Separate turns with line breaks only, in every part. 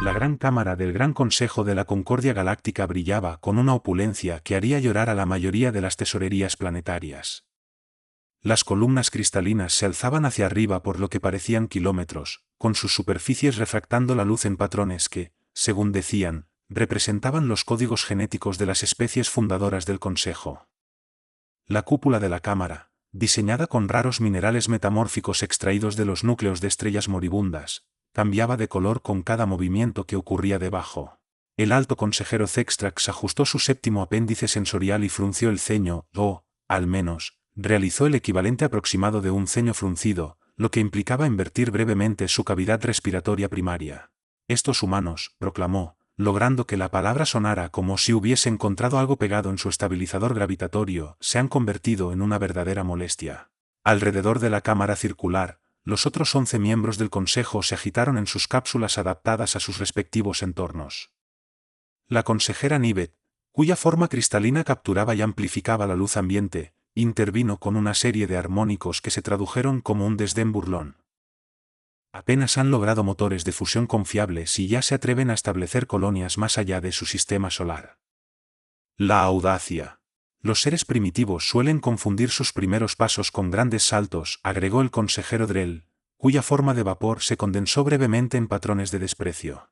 La gran cámara del Gran Consejo de la Concordia Galáctica brillaba con una opulencia que haría llorar a la mayoría de las tesorerías planetarias. Las columnas cristalinas se alzaban hacia arriba por lo que parecían kilómetros, con sus superficies refractando la luz en patrones que, según decían, representaban los códigos genéticos de las especies fundadoras del Consejo. La cúpula de la cámara, diseñada con raros minerales metamórficos extraídos de los núcleos de estrellas moribundas, cambiaba de color con cada movimiento que ocurría debajo. El alto consejero Zextrax ajustó su séptimo apéndice sensorial y frunció el ceño, o, al menos, realizó el equivalente aproximado de un ceño fruncido, lo que implicaba invertir brevemente su cavidad respiratoria primaria. Estos humanos, proclamó, logrando que la palabra sonara como si hubiese encontrado algo pegado en su estabilizador gravitatorio, se han convertido en una verdadera molestia. Alrededor de la cámara circular, los otros 11 miembros del Consejo se agitaron en sus cápsulas adaptadas a sus respectivos entornos. La consejera Nivet, cuya forma cristalina capturaba y amplificaba la luz ambiente, intervino con una serie de armónicos que se tradujeron como un desdén burlón. Apenas han logrado motores de fusión confiables y ya se atreven a establecer colonias más allá de su sistema solar. La audacia. Los seres primitivos suelen confundir sus primeros pasos con grandes saltos, agregó el consejero Drell, cuya forma de vapor se condensó brevemente en patrones de desprecio.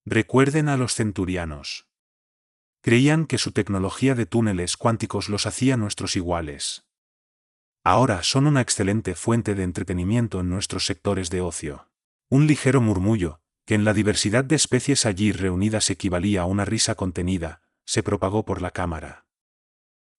Recuerden a los centurianos. Creían que su tecnología de túneles cuánticos los hacía nuestros iguales. Ahora son una excelente fuente de entretenimiento en nuestros sectores de ocio. Un ligero murmullo, que en la diversidad de especies allí reunidas equivalía a una risa contenida, se propagó por la cámara.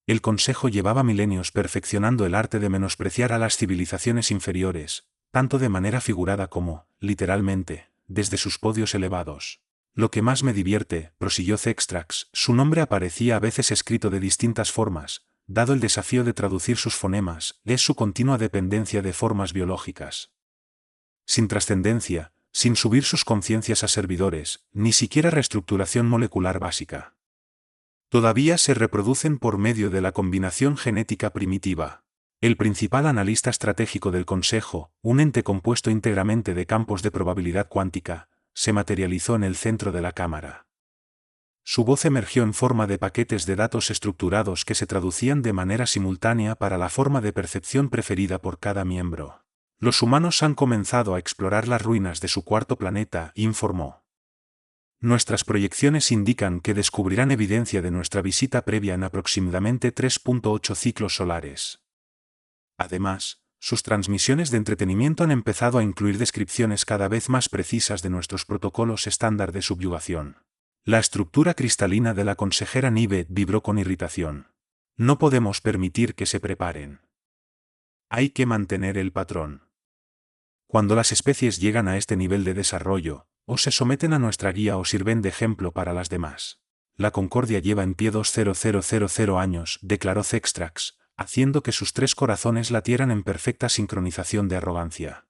El Consejo llevaba milenios perfeccionando el arte de menospreciar a las civilizaciones inferiores, tanto de manera figurada como, literalmente, desde sus podios elevados. Lo que más me divierte, prosiguió Zextrax, su nombre aparecía a veces escrito de distintas formas, dado el desafío de traducir sus fonemas, es su continua dependencia de formas biológicas. Sin trascendencia, sin subir sus conciencias a servidores, ni siquiera reestructuración molecular básica. Todavía se reproducen por medio de la combinación genética primitiva. El principal analista estratégico del Consejo, un ente compuesto íntegramente de campos de probabilidad cuántica, se materializó en el centro de la cámara. Su voz emergió en forma de paquetes de datos estructurados que se traducían de manera simultánea para la forma de percepción preferida por cada miembro. Los humanos han comenzado a explorar las ruinas de su cuarto planeta, informó. Nuestras proyecciones indican que descubrirán evidencia de nuestra visita previa en aproximadamente 3.8 ciclos solares. Además, sus transmisiones de entretenimiento han empezado a incluir descripciones cada vez más precisas de nuestros protocolos estándar de subyugación. La estructura cristalina de la consejera Nivet vibró con irritación. No podemos permitir que se preparen. Hay que mantener el patrón. Cuando las especies llegan a este nivel de desarrollo, o se someten a nuestra guía o sirven de ejemplo para las demás. La Concordia lleva en pie 20000 años, declaró Zextrax, haciendo que sus 3 corazones latieran en perfecta sincronización de arrogancia.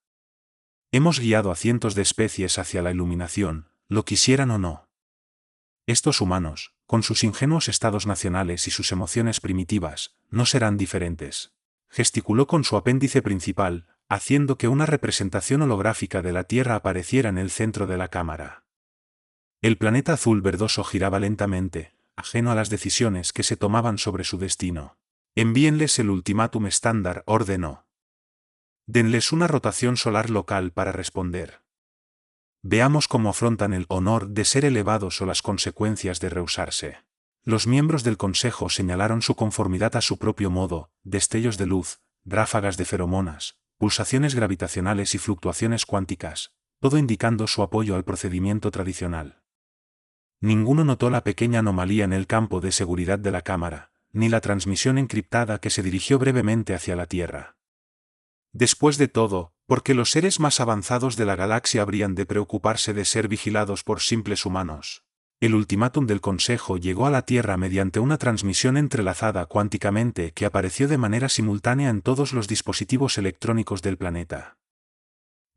Hemos guiado a cientos de especies hacia la iluminación, lo quisieran o no. Estos humanos, con sus ingenuos estados nacionales y sus emociones primitivas, no serán diferentes. Gesticuló con su apéndice principal, haciendo que una representación holográfica de la Tierra apareciera en el centro de la cámara. El planeta azul verdoso giraba lentamente, ajeno a las decisiones que se tomaban sobre su destino. Envíenles el ultimátum estándar, ordenó. Denles una rotación solar local para responder. Veamos cómo afrontan el honor de ser elevados o las consecuencias de rehusarse. Los miembros del Consejo señalaron su conformidad a su propio modo, destellos de luz, ráfagas de feromonas, pulsaciones gravitacionales y fluctuaciones cuánticas, todo indicando su apoyo al procedimiento tradicional. Ninguno notó la pequeña anomalía en el campo de seguridad de la cámara, ni la transmisión encriptada que se dirigió brevemente hacia la Tierra. Después de todo, ¿por qué los seres más avanzados de la galaxia habrían de preocuparse de ser vigilados por simples humanos? El ultimátum del Consejo llegó a la Tierra mediante una transmisión entrelazada cuánticamente que apareció de manera simultánea en todos los dispositivos electrónicos del planeta.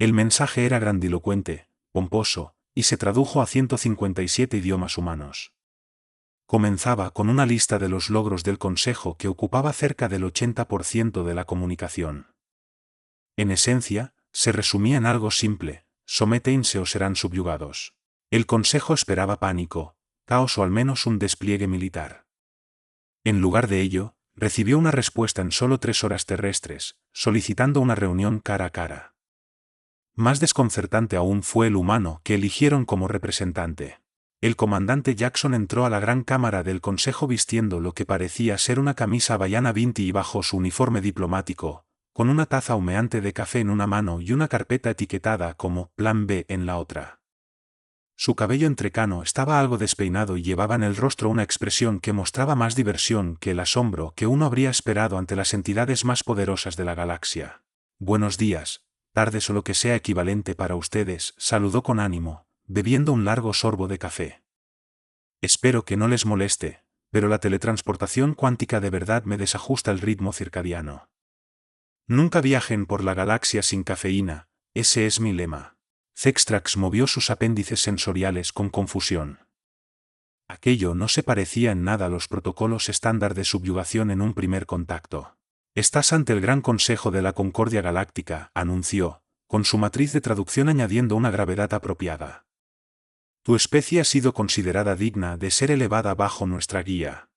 El mensaje era grandilocuente, pomposo, y se tradujo a 157 idiomas humanos. Comenzaba con una lista de los logros del Consejo que ocupaba cerca del 80% de la comunicación. En esencia, se resumía en algo simple: sométense o serán subyugados. El Consejo esperaba pánico, caos o al menos un despliegue militar. En lugar de ello, recibió una respuesta en solo 3 horas terrestres, solicitando una reunión cara a cara. Más desconcertante aún fue el humano que eligieron como representante. El comandante Jackson entró a la gran cámara del Consejo vistiendo lo que parecía ser una camisa havaiana vintage y bajo su uniforme diplomático, con una taza humeante de café en una mano y una carpeta etiquetada como Plan B en la otra. Su cabello entrecano estaba algo despeinado y llevaba en el rostro una expresión que mostraba más diversión que el asombro que uno habría esperado ante las entidades más poderosas de la galaxia. Buenos días, tardes o lo que sea equivalente para ustedes, saludó con ánimo, bebiendo un largo sorbo de café. Espero que no les moleste, pero la teletransportación cuántica de verdad me desajusta el ritmo circadiano. Nunca viajen por la galaxia sin cafeína, ese es mi lema. Zextrax movió sus apéndices sensoriales con confusión. Aquello no se parecía en nada a los protocolos estándar de subyugación en un primer contacto. Estás ante el Gran Consejo de la Concordia Galáctica, anunció, con su matriz de traducción añadiendo una gravedad apropiada. Tu especie ha sido considerada digna de ser elevada bajo nuestra guía.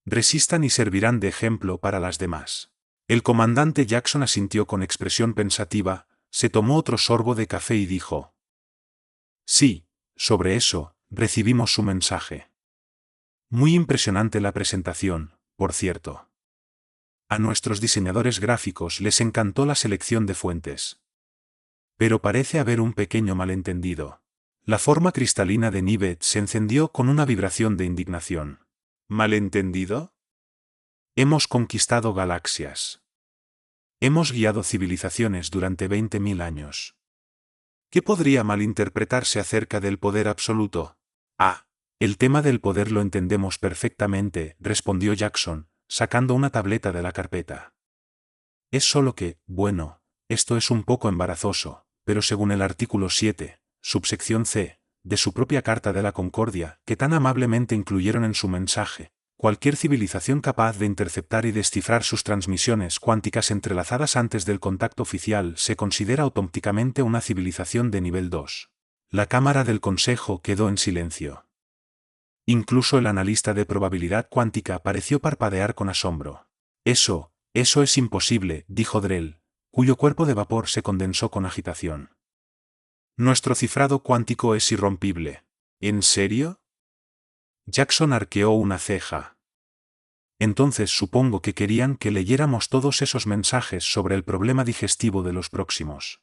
Resistan y servirán de ejemplo para las demás. El comandante Jackson asintió con expresión pensativa, se tomó otro sorbo de café y dijo: Sí, sobre eso, recibimos su mensaje. Muy impresionante la presentación, por cierto. A nuestros diseñadores gráficos les encantó la selección de fuentes. Pero parece haber un pequeño malentendido. La forma cristalina de Nivet se encendió con una vibración de indignación. ¿Malentendido? Hemos conquistado galaxias. Hemos guiado civilizaciones durante 20.000 años. ¿Qué podría malinterpretarse acerca del poder absoluto? Ah, el tema del poder lo entendemos perfectamente, respondió Jackson, sacando una tableta de la carpeta. Es solo que, bueno, esto es un poco embarazoso, pero según el artículo 7, subsección C, de su propia Carta de la Concordia, que tan amablemente incluyeron en su mensaje, cualquier civilización capaz de interceptar y descifrar sus transmisiones cuánticas entrelazadas antes del contacto oficial se considera automáticamente una civilización de nivel 2. La Cámara del Consejo quedó en silencio. Incluso el analista de probabilidad cuántica pareció parpadear con asombro. Eso es imposible, dijo Drell, cuyo cuerpo de vapor se condensó con agitación. Nuestro cifrado cuántico es irrompible. ¿En serio? Jackson arqueó una ceja. Entonces supongo que querían que leyéramos todos esos mensajes sobre el problema digestivo de los próximos.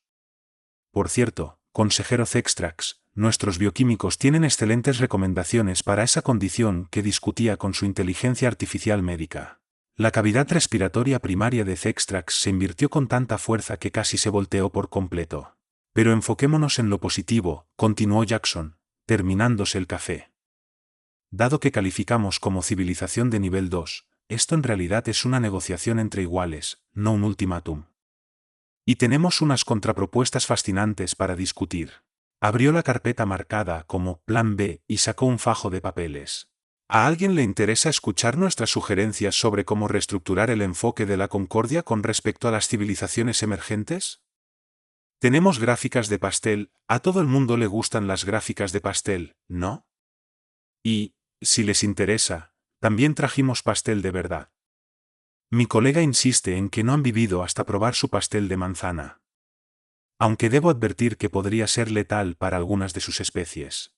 Por cierto, consejero Zextrax, nuestros bioquímicos tienen excelentes recomendaciones para esa condición que discutía con su inteligencia artificial médica. La cavidad respiratoria primaria de Zextrax se invirtió con tanta fuerza que casi se volteó por completo. Pero enfoquémonos en lo positivo, continuó Jackson, terminándose el café. Dado que calificamos como civilización de nivel 2, esto en realidad es una negociación entre iguales, no un ultimátum. Y tenemos unas contrapropuestas fascinantes para discutir. Abrió la carpeta marcada como Plan B y sacó un fajo de papeles. ¿A alguien le interesa escuchar nuestras sugerencias sobre cómo reestructurar el enfoque de la Concordia con respecto a las civilizaciones emergentes? Tenemos gráficas de pastel, a todo el mundo le gustan las gráficas de pastel, ¿no? Y, si les interesa, también trajimos pastel de verdad. Mi colega insiste en que no han vivido hasta probar su pastel de manzana. Aunque debo advertir que podría ser letal para algunas de sus especies.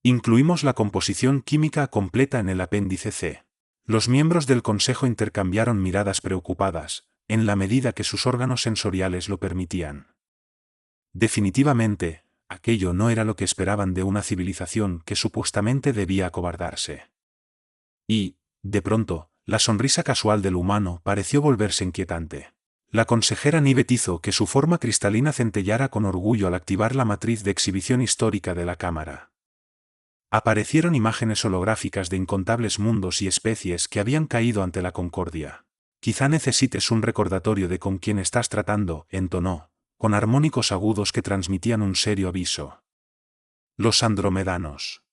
Incluimos la composición química completa en el apéndice C. Los miembros del Consejo intercambiaron miradas preocupadas, en la medida que sus órganos sensoriales lo permitían. Definitivamente, aquello no era lo que esperaban de una civilización que supuestamente debía acobardarse. Y, de pronto, la sonrisa casual del humano pareció volverse inquietante. La consejera Nivet hizo que su forma cristalina centellara con orgullo al activar la matriz de exhibición histórica de la cámara. Aparecieron imágenes holográficas de incontables mundos y especies que habían caído ante la Concordia. Quizá necesites un recordatorio de con quién estás tratando, entonó, con armónicos agudos que transmitían un serio aviso. Los andromedanos.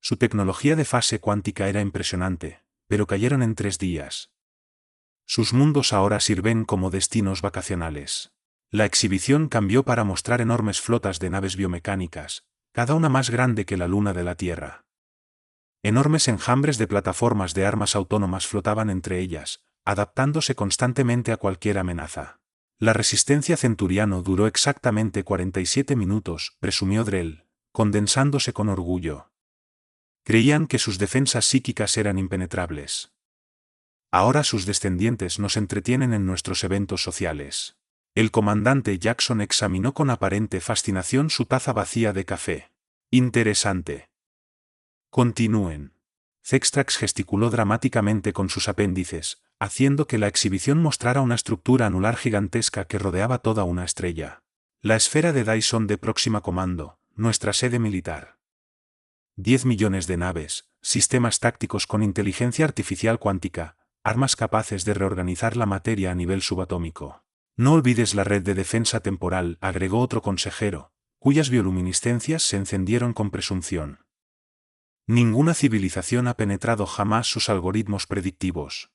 Su tecnología de fase cuántica era impresionante, pero cayeron en 3 días. Sus mundos ahora sirven como destinos vacacionales. La exhibición cambió para mostrar enormes flotas de naves biomecánicas, cada una más grande que la luna de la Tierra. Enormes enjambres de plataformas de armas autónomas flotaban entre ellas, adaptándose constantemente a cualquier amenaza. La resistencia Centuriano duró exactamente 47 minutos, presumió Drell, condensándose con orgullo. Creían que sus defensas psíquicas eran impenetrables. Ahora sus descendientes nos entretienen en nuestros eventos sociales. El comandante Jackson examinó con aparente fascinación su taza vacía de café. Interesante. Continúen. Zextrax gesticuló dramáticamente con sus apéndices, haciendo que la exhibición mostrara una estructura anular gigantesca que rodeaba toda una estrella. La esfera de Dyson de Próxima Comando, nuestra sede militar. 10 millones de naves, sistemas tácticos con inteligencia artificial cuántica, armas capaces de reorganizar la materia a nivel subatómico. No olvides la red de defensa temporal, agregó otro consejero, cuyas bioluminiscencias se encendieron con presunción. Ninguna civilización ha penetrado jamás sus algoritmos predictivos.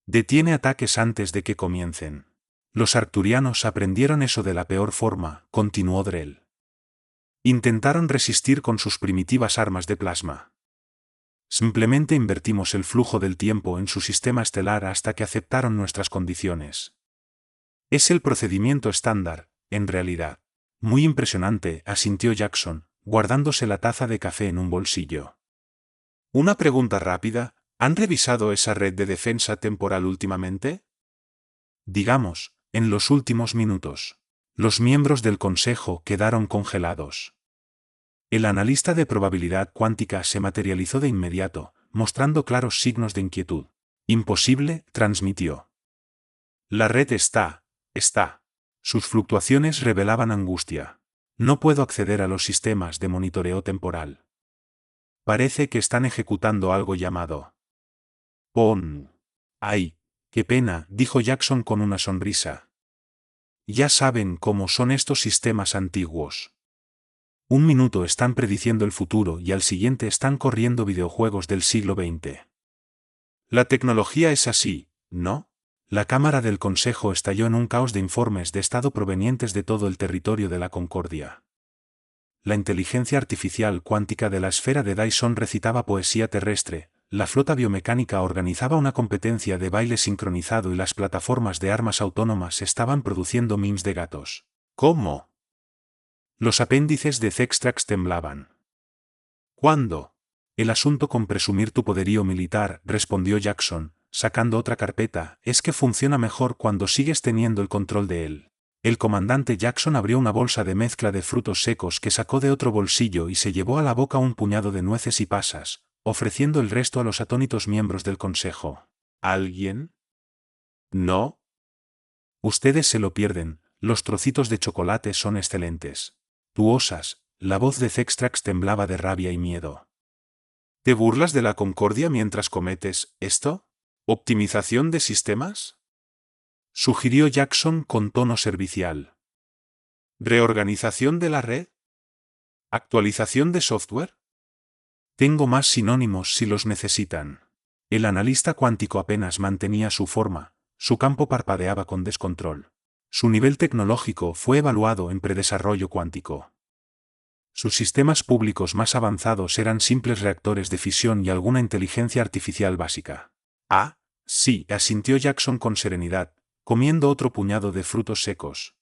Detiene ataques antes de que comiencen. Los arcturianos aprendieron eso de la peor forma, continuó Drell. Intentaron resistir con sus primitivas armas de plasma. Simplemente invertimos el flujo del tiempo en su sistema estelar hasta que aceptaron nuestras condiciones. Es el procedimiento estándar, en realidad. Muy impresionante, asintió Jackson, guardándose la taza de café en un bolsillo. Una pregunta rápida, ¿han revisado esa red de defensa temporal últimamente? Digamos, en los últimos minutos. Los miembros del Consejo quedaron congelados. El analista de probabilidad cuántica se materializó de inmediato, mostrando claros signos de inquietud. Imposible, transmitió. La red está. Sus fluctuaciones revelaban angustia. No puedo acceder a los sistemas de monitoreo temporal. Parece que están ejecutando algo llamado PON. ¡Ay! ¡Qué pena!, dijo Jackson con una sonrisa. Ya saben cómo son estos sistemas antiguos. Un minuto están prediciendo el futuro y al siguiente están corriendo videojuegos del siglo XX. La tecnología es así, ¿no? La Cámara del Consejo estalló en un caos de informes de estado provenientes de todo el territorio de la Concordia. La inteligencia artificial cuántica de la esfera de Dyson recitaba poesía terrestre, la flota biomecánica organizaba una competencia de baile sincronizado y las plataformas de armas autónomas estaban produciendo memes de gatos. ¿Cómo? Los apéndices de Zextrax temblaban. ¿Cuándo? El asunto con presumir tu poderío militar, respondió Jackson, sacando otra carpeta, es que funciona mejor cuando sigues teniendo el control de él. El comandante Jackson abrió una bolsa de mezcla de frutos secos que sacó de otro bolsillo y se llevó a la boca un puñado de nueces y pasas, ofreciendo el resto a los atónitos miembros del consejo. ¿Alguien? ¿No? Ustedes se lo pierden, los trocitos de chocolate son excelentes. Tú osas, la voz de Zextrax temblaba de rabia y miedo. ¿Te burlas de la Concordia mientras cometes esto? ¿Optimización de sistemas?, sugirió Jackson con tono servicial. ¿Reorganización de la red? ¿Actualización de software? Tengo más sinónimos si los necesitan. El analista cuántico apenas mantenía su forma, su campo parpadeaba con descontrol. Su nivel tecnológico fue evaluado en predesarrollo cuántico. Sus sistemas públicos más avanzados eran simples reactores de fisión y alguna inteligencia artificial básica. Ah, sí, asintió Jackson con serenidad, comiendo otro puñado de frutos secos.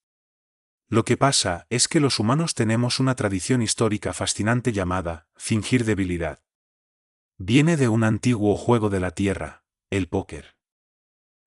Lo que pasa es que los humanos tenemos una tradición histórica fascinante llamada fingir debilidad. Viene de un antiguo juego de la Tierra, el póker.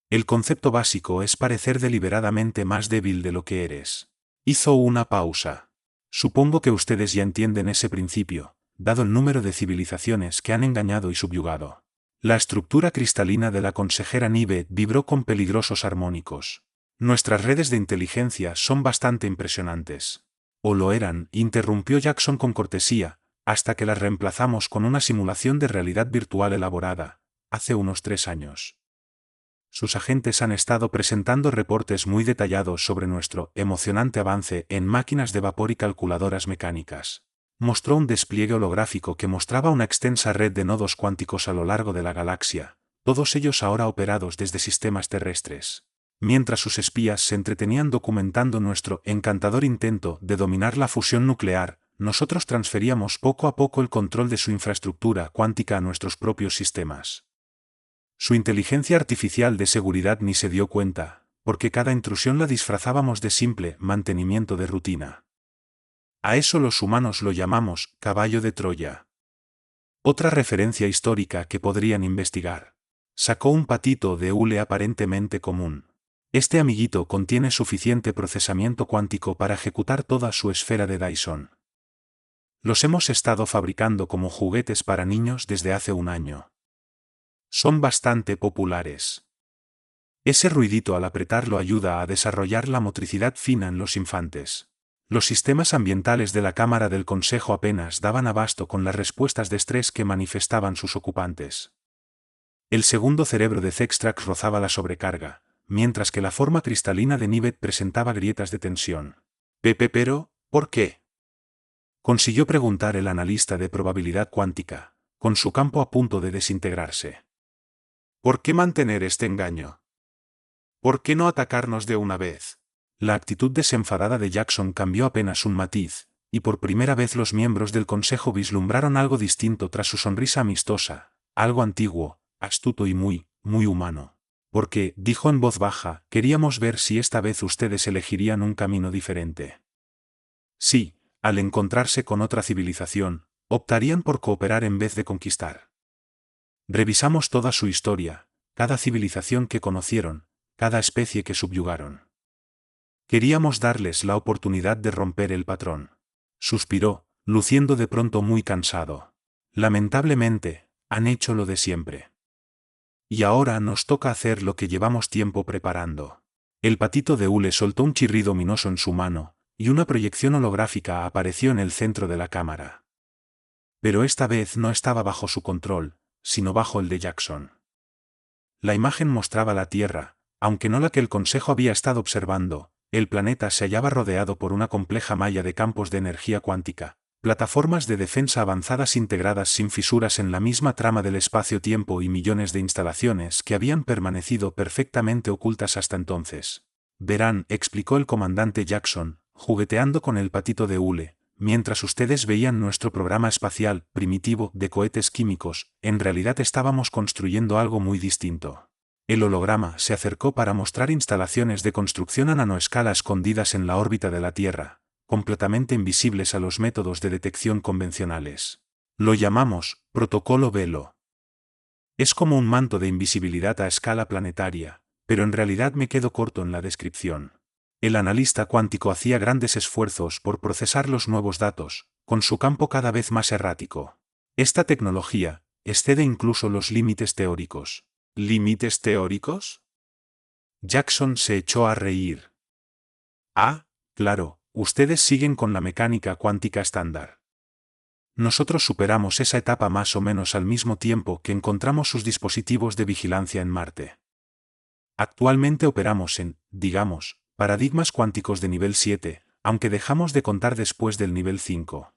El concepto básico es parecer deliberadamente más débil de lo que eres. Hizo una pausa. Supongo que ustedes ya entienden ese principio, dado el número de civilizaciones que han engañado y subyugado. La estructura cristalina de la consejera Nive vibró con peligrosos armónicos. Nuestras redes de inteligencia son bastante impresionantes. O lo eran, interrumpió Jackson con cortesía, hasta que las reemplazamos con una simulación de realidad virtual elaborada, hace unos 3 años. Sus agentes han estado presentando reportes muy detallados sobre nuestro emocionante avance en máquinas de vapor y calculadoras mecánicas. Mostró un despliegue holográfico que mostraba una extensa red de nodos cuánticos a lo largo de la galaxia, todos ellos ahora operados desde sistemas terrestres. Mientras sus espías se entretenían documentando nuestro encantador intento de dominar la fusión nuclear, nosotros transferíamos poco a poco el control de su infraestructura cuántica a nuestros propios sistemas. Su inteligencia artificial de seguridad ni se dio cuenta, porque cada intrusión la disfrazábamos de simple mantenimiento de rutina. A eso los humanos lo llamamos caballo de Troya. Otra referencia histórica que podrían investigar. Sacó un patito de hule aparentemente común. Este amiguito contiene suficiente procesamiento cuántico para ejecutar toda su esfera de Dyson. Los hemos estado fabricando como juguetes para niños desde hace un año. Son bastante populares. Ese ruidito al apretarlo ayuda a desarrollar la motricidad fina en los infantes. Los sistemas ambientales de la Cámara del Consejo apenas daban abasto con las respuestas de estrés que manifestaban sus ocupantes. El segundo cerebro de Zextrax rozaba la sobrecarga, mientras que la forma cristalina de Nivet presentaba grietas de tensión. Pero, ¿por qué?, consiguió preguntar el analista de probabilidad cuántica, con su campo a punto de desintegrarse. ¿Por qué mantener este engaño? ¿Por qué no atacarnos de una vez? La actitud desenfadada de Jackson cambió apenas un matiz, y por primera vez los miembros del consejo vislumbraron algo distinto tras su sonrisa amistosa, algo antiguo, astuto y muy humano. Porque, dijo en voz baja, queríamos ver si esta vez ustedes elegirían un camino diferente. Sí, al encontrarse con otra civilización, optarían por cooperar en vez de conquistar. Revisamos toda su historia, cada civilización que conocieron, cada especie que subyugaron. Queríamos darles la oportunidad de romper el patrón. Suspiró, luciendo de pronto muy cansado. Lamentablemente, han hecho lo de siempre. Y ahora nos toca hacer lo que llevamos tiempo preparando. El patito de hule soltó un chirrido ominoso en su mano, y una proyección holográfica apareció en el centro de la cámara. Pero esta vez no estaba bajo su control, sino bajo el de Jackson. La imagen mostraba la Tierra, aunque no la que el Consejo había estado observando. El planeta se hallaba rodeado por una compleja malla de campos de energía cuántica, plataformas de defensa avanzadas integradas sin fisuras en la misma trama del espacio-tiempo y millones de instalaciones que habían permanecido perfectamente ocultas hasta entonces. Verán, explicó el comandante Jackson, jugueteando con el patito de hule, mientras ustedes veían nuestro programa espacial primitivo de cohetes químicos, en realidad estábamos construyendo algo muy distinto. El holograma se acercó para mostrar instalaciones de construcción a nanoescala escondidas en la órbita de la Tierra, completamente invisibles a los métodos de detección convencionales. Lo llamamos protocolo Velo. Es como un manto de invisibilidad a escala planetaria, pero en realidad me quedo corto en la descripción. El analista cuántico hacía grandes esfuerzos por procesar los nuevos datos, con su campo cada vez más errático. Esta tecnología excede incluso los límites teóricos. ¿Límites teóricos? Jackson se echó a reír. Ah, claro, ustedes siguen con la mecánica cuántica estándar. Nosotros superamos esa etapa más o menos al mismo tiempo que encontramos sus dispositivos de vigilancia en Marte. Actualmente operamos en, digamos, paradigmas cuánticos de nivel 7, aunque dejamos de contar después del nivel 5.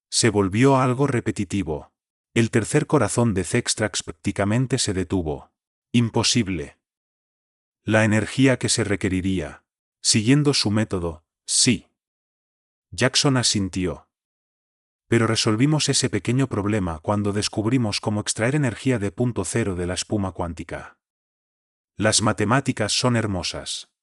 Se volvió algo repetitivo. El tercer corazón de Zextrax prácticamente se detuvo. Imposible. La energía que se requeriría. Siguiendo su método, sí. Jackson asintió. Pero resolvimos ese pequeño problema cuando descubrimos cómo extraer energía de punto cero de la espuma cuántica. Las matemáticas son hermosas.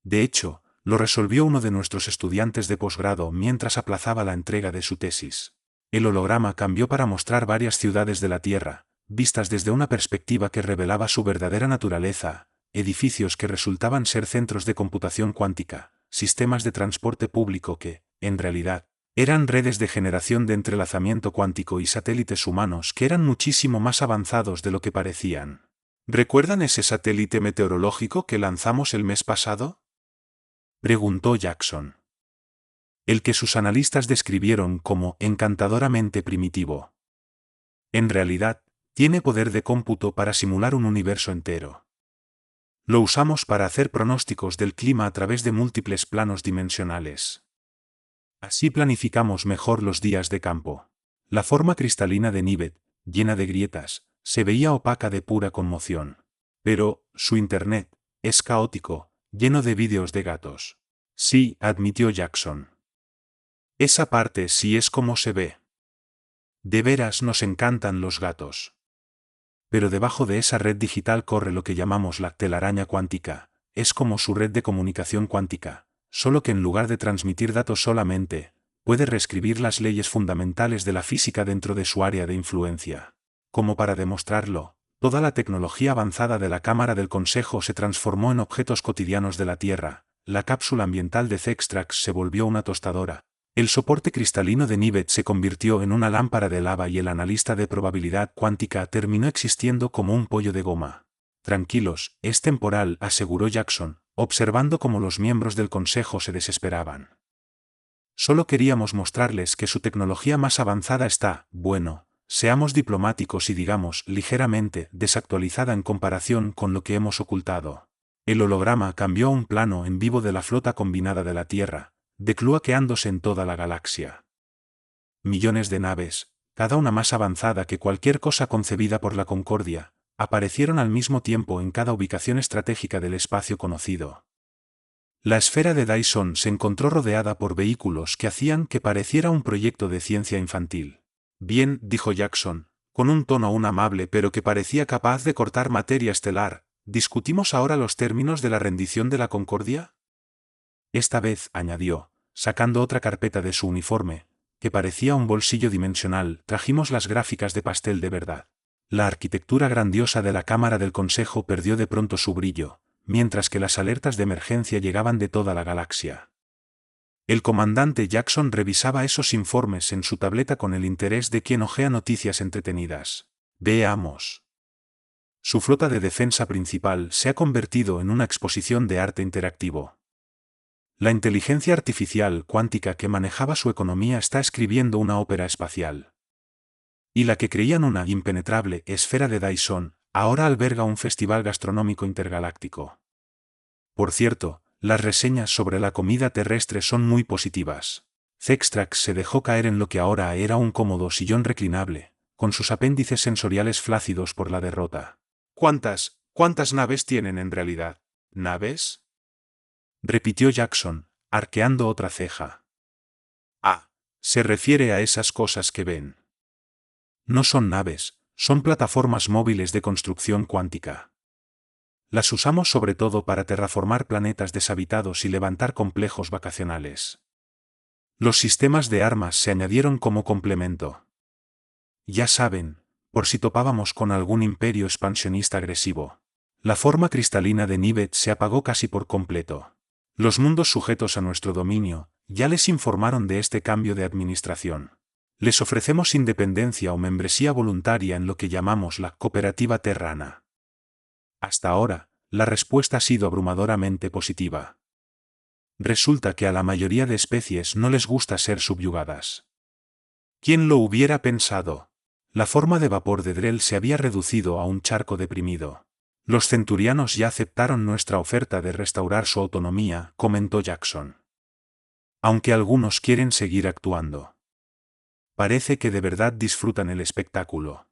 De hecho, lo resolvió uno de nuestros estudiantes de posgrado mientras aplazaba la entrega de su tesis. El holograma cambió para mostrar varias ciudades de la Tierra, vistas desde una perspectiva que revelaba su verdadera naturaleza, edificios que resultaban ser centros de computación cuántica, sistemas de transporte público que, en realidad, eran redes de generación de entrelazamiento cuántico y satélites humanos que eran muchísimo más avanzados de lo que parecían. ¿Recuerdan ese satélite meteorológico que lanzamos el mes pasado?, preguntó Jackson. El que sus analistas describieron como encantadoramente primitivo. En realidad, tiene poder de cómputo para simular un universo entero. Lo usamos para hacer pronósticos del clima a través de múltiples planos dimensionales. Así planificamos mejor los días de campo. La forma cristalina de Nivet, llena de grietas, se veía opaca de pura conmoción. Pero, su internet, es caótico, lleno de vídeos de gatos. Sí, admitió Jackson. Esa parte sí es como se ve. De veras nos encantan los gatos. Pero debajo de esa red digital corre lo que llamamos la telaraña cuántica, es como su red de comunicación cuántica, solo que en lugar de transmitir datos solamente, puede reescribir las leyes fundamentales de la física dentro de su área de influencia. Como para demostrarlo, toda la tecnología avanzada de la Cámara del Consejo se transformó en objetos cotidianos de la Tierra, la cápsula ambiental de Zextrax se volvió una tostadora. El soporte cristalino de Nivet se convirtió en una lámpara de lava y el analista de probabilidad cuántica terminó existiendo como un pollo de goma. Tranquilos, es temporal, aseguró Jackson, observando cómo los miembros del consejo se desesperaban. Solo queríamos mostrarles que su tecnología más avanzada está, bueno, seamos diplomáticos y digamos, ligeramente, desactualizada en comparación con lo que hemos ocultado. El holograma cambió a un plano en vivo de la flota combinada de la Tierra, decluaqueándose en toda la galaxia. Millones de naves, cada una más avanzada que cualquier cosa concebida por la Concordia, aparecieron al mismo tiempo en cada ubicación estratégica del espacio conocido. La esfera de Dyson se encontró rodeada por vehículos que hacían que pareciera un proyecto de ciencia infantil. Bien, dijo Jackson, con un tono aún amable pero que parecía capaz de cortar materia estelar, ¿discutimos ahora los términos de la rendición de la Concordia? Esta vez, añadió, sacando otra carpeta de su uniforme, que parecía un bolsillo dimensional, trajimos las gráficas de pastel de verdad. La arquitectura grandiosa de la Cámara del Consejo perdió de pronto su brillo, mientras que las alertas de emergencia llegaban de toda la galaxia. El comandante Jackson revisaba esos informes en su tableta con el interés de quien hojea noticias entretenidas. Veamos. Su flota de defensa principal se ha convertido en una exposición de arte interactivo. La inteligencia artificial cuántica que manejaba su economía está escribiendo una ópera espacial. Y la que creían una impenetrable esfera de Dyson, ahora alberga un festival gastronómico intergaláctico. Por cierto, las reseñas sobre la comida terrestre son muy positivas. Zextrax se dejó caer en lo que ahora era un cómodo sillón reclinable, con sus apéndices sensoriales flácidos por la derrota. ¿Cuántas naves tienen en realidad? ¿Naves? Repitió Jackson, arqueando otra ceja. Ah, se refiere a esas cosas que ven. No son naves, son plataformas móviles de construcción cuántica. Las usamos sobre todo para terraformar planetas deshabitados y levantar complejos vacacionales. Los sistemas de armas se añadieron como complemento. Ya saben, por si topábamos con algún imperio expansionista agresivo. La forma cristalina de Nivet se apagó casi por completo. Los mundos sujetos a nuestro dominio, ya les informaron de este cambio de administración. Les ofrecemos independencia o membresía voluntaria en lo que llamamos la cooperativa terrana. Hasta ahora, la respuesta ha sido abrumadoramente positiva. Resulta que a la mayoría de especies no les gusta ser subyugadas. ¿Quién lo hubiera pensado? La forma de vapor de Drell se había reducido a un charco deprimido. Los centurianos ya aceptaron nuestra oferta de restaurar su autonomía, comentó Jackson. Aunque algunos quieren seguir actuando. Parece que de verdad disfrutan el espectáculo.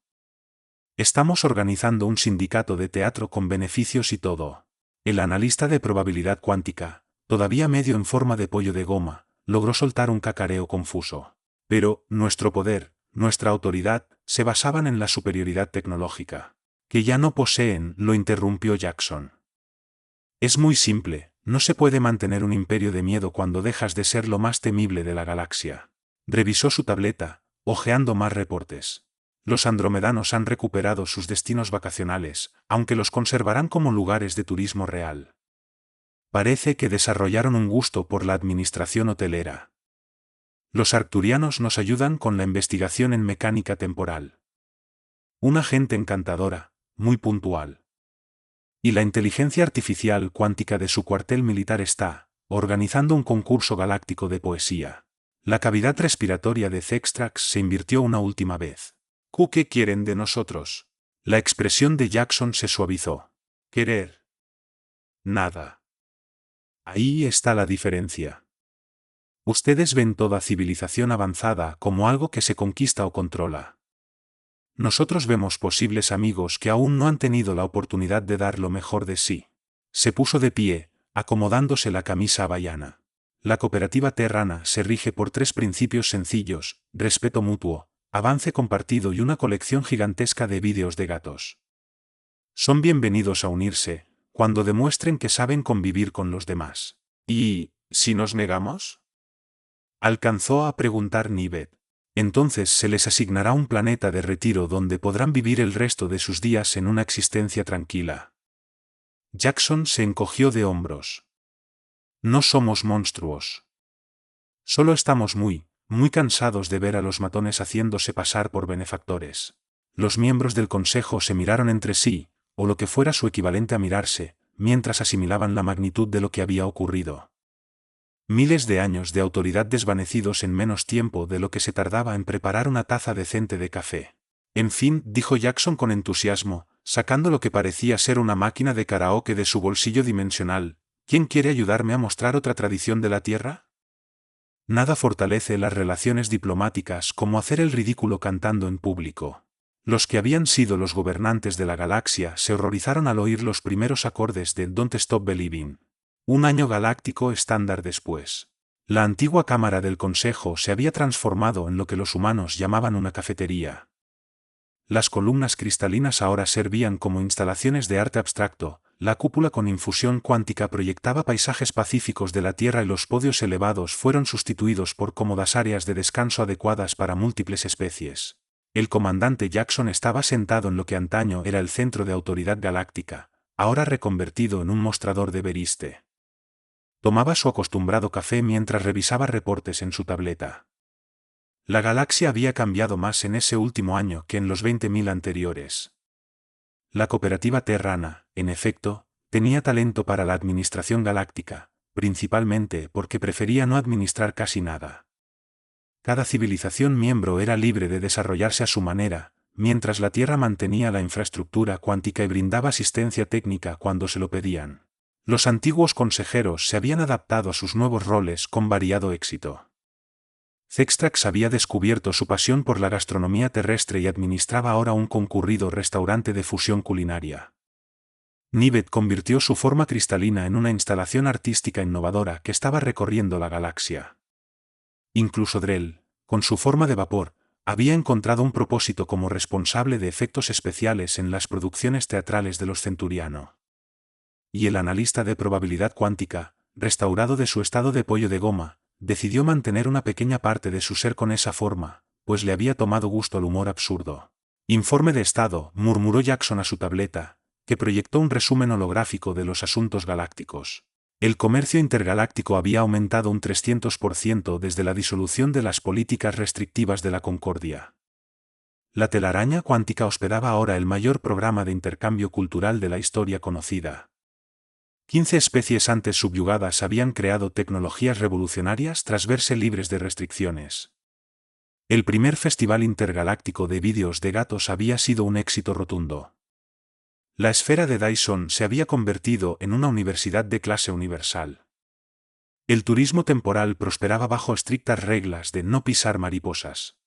Estamos organizando un sindicato de teatro con beneficios y todo. El analista de probabilidad cuántica, todavía medio en forma de pollo de goma, logró soltar un cacareo confuso. Pero, nuestro poder, nuestra autoridad, se basaban en la superioridad tecnológica. Que ya no poseen, lo interrumpió Jackson. Es muy simple, no se puede mantener un imperio de miedo cuando dejas de ser lo más temible de la galaxia. Revisó su tableta, hojeando más reportes. Los andromedanos han recuperado sus destinos vacacionales, aunque los conservarán como lugares de turismo real. Parece que desarrollaron un gusto por la administración hotelera. Los arcturianos nos ayudan con la investigación en mecánica temporal. Una gente encantadora, muy puntual. Y la inteligencia artificial cuántica de su cuartel militar está organizando un concurso galáctico de poesía. La cavidad respiratoria de Zextrax se invirtió una última vez. ¿Qué quieren de nosotros? La expresión de Jackson se suavizó. Querer. Nada. Ahí está la diferencia. Ustedes ven toda civilización avanzada como algo que se conquista o controla. Nosotros vemos posibles amigos que aún no han tenido la oportunidad de dar lo mejor de sí. Se puso de pie, acomodándose la camisa havaiana. La cooperativa Terrana se rige por 3 principios sencillos: respeto mutuo, avance compartido y una colección gigantesca de vídeos de gatos. Son bienvenidos a unirse, cuando demuestren que saben convivir con los demás. ¿Y si nos negamos?, alcanzó a preguntar Nivet. Entonces se les asignará un planeta de retiro donde podrán vivir el resto de sus días en una existencia tranquila. Jackson se encogió de hombros. No somos monstruos. Solo estamos muy cansados de ver a los matones haciéndose pasar por benefactores. Los miembros del consejo se miraron entre sí, o lo que fuera su equivalente a mirarse, mientras asimilaban la magnitud de lo que había ocurrido. Miles de años de autoridad desvanecidos en menos tiempo de lo que se tardaba en preparar una taza decente de café. En fin, dijo Jackson con entusiasmo, sacando lo que parecía ser una máquina de karaoke de su bolsillo dimensional, ¿quién quiere ayudarme a mostrar otra tradición de la Tierra? Nada fortalece las relaciones diplomáticas como hacer el ridículo cantando en público. Los que habían sido los gobernantes de la galaxia se horrorizaron al oír los primeros acordes de Don't Stop Believing. Un año galáctico estándar después, la antigua cámara del Consejo se había transformado en lo que los humanos llamaban una cafetería. Las columnas cristalinas ahora servían como instalaciones de arte abstracto, la cúpula con infusión cuántica proyectaba paisajes pacíficos de la Tierra y los podios elevados fueron sustituidos por cómodas áreas de descanso adecuadas para múltiples especies. El comandante Jackson estaba sentado en lo que antaño era el centro de autoridad galáctica, ahora reconvertido en un mostrador de Beriste. Tomaba su acostumbrado café mientras revisaba reportes en su tableta. La galaxia había cambiado más en ese último año que en los 20.000 anteriores. La cooperativa Terrana, en efecto, tenía talento para la administración galáctica, principalmente porque prefería no administrar casi nada. Cada civilización miembro era libre de desarrollarse a su manera, mientras la Tierra mantenía la infraestructura cuántica y brindaba asistencia técnica cuando se lo pedían. Los antiguos consejeros se habían adaptado a sus nuevos roles con variado éxito. Zextrax había descubierto su pasión por la gastronomía terrestre y administraba ahora un concurrido restaurante de fusión culinaria. Nivet convirtió su forma cristalina en una instalación artística innovadora que estaba recorriendo la galaxia. Incluso Drell, con su forma de vapor, había encontrado un propósito como responsable de efectos especiales en las producciones teatrales de los Centuriano. Y el analista de probabilidad cuántica, restaurado de su estado de pollo de goma, decidió mantener una pequeña parte de su ser con esa forma, pues le había tomado gusto al humor absurdo. Informe de estado, murmuró Jackson a su tableta, que proyectó un resumen holográfico de los asuntos galácticos. El comercio intergaláctico había aumentado un 300% desde la disolución de las políticas restrictivas de la Concordia. La telaraña cuántica hospedaba ahora el mayor programa de intercambio cultural de la historia conocida. 15 especies antes subyugadas habían creado tecnologías revolucionarias tras verse libres de restricciones. El primer festival intergaláctico de vídeos de gatos había sido un éxito rotundo. La esfera de Dyson se había convertido en una universidad de clase universal. El turismo temporal prosperaba bajo estrictas reglas de no pisar mariposas.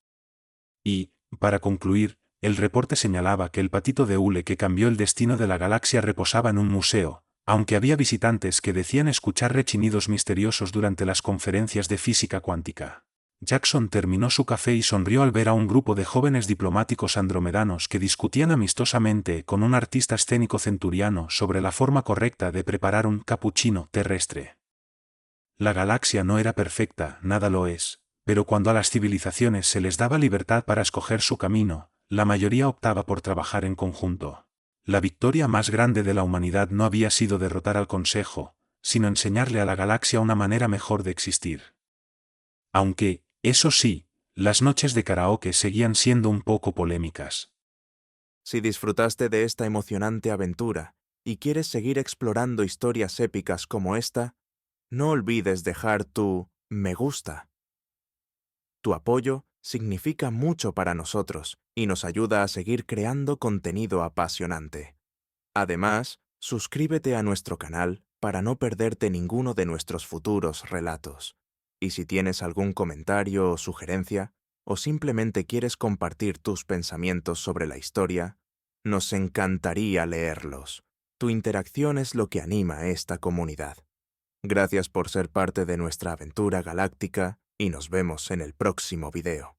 Y, para concluir, el reporte señalaba que el patito de hule que cambió el destino de la galaxia reposaba en un museo, aunque había visitantes que decían escuchar rechinidos misteriosos durante las conferencias de física cuántica. Jackson terminó su café y sonrió al ver a un grupo de jóvenes diplomáticos andromedanos que discutían amistosamente con un artista escénico centuriano sobre la forma correcta de preparar un cappuccino terrestre. La galaxia no era perfecta, nada lo es, pero cuando a las civilizaciones se les daba libertad para escoger su camino, la mayoría optaba por trabajar en conjunto. La victoria más grande de la humanidad no había sido derrotar al Consejo, sino enseñarle a la galaxia una manera mejor de existir. Aunque, eso sí, las noches de karaoke seguían siendo un poco polémicas.
Si disfrutaste de esta emocionante aventura y quieres seguir explorando historias épicas como esta, no olvides dejar tu me gusta. Tu apoyo significa mucho para nosotros y nos ayuda a seguir creando contenido apasionante. Además, suscríbete a nuestro canal para no perderte ninguno de nuestros futuros relatos. Y si tienes algún comentario o sugerencia, o simplemente quieres compartir tus pensamientos sobre la historia, nos encantaría leerlos. Tu interacción es lo que anima a esta comunidad. Gracias por ser parte de nuestra aventura galáctica y nos vemos en el próximo video.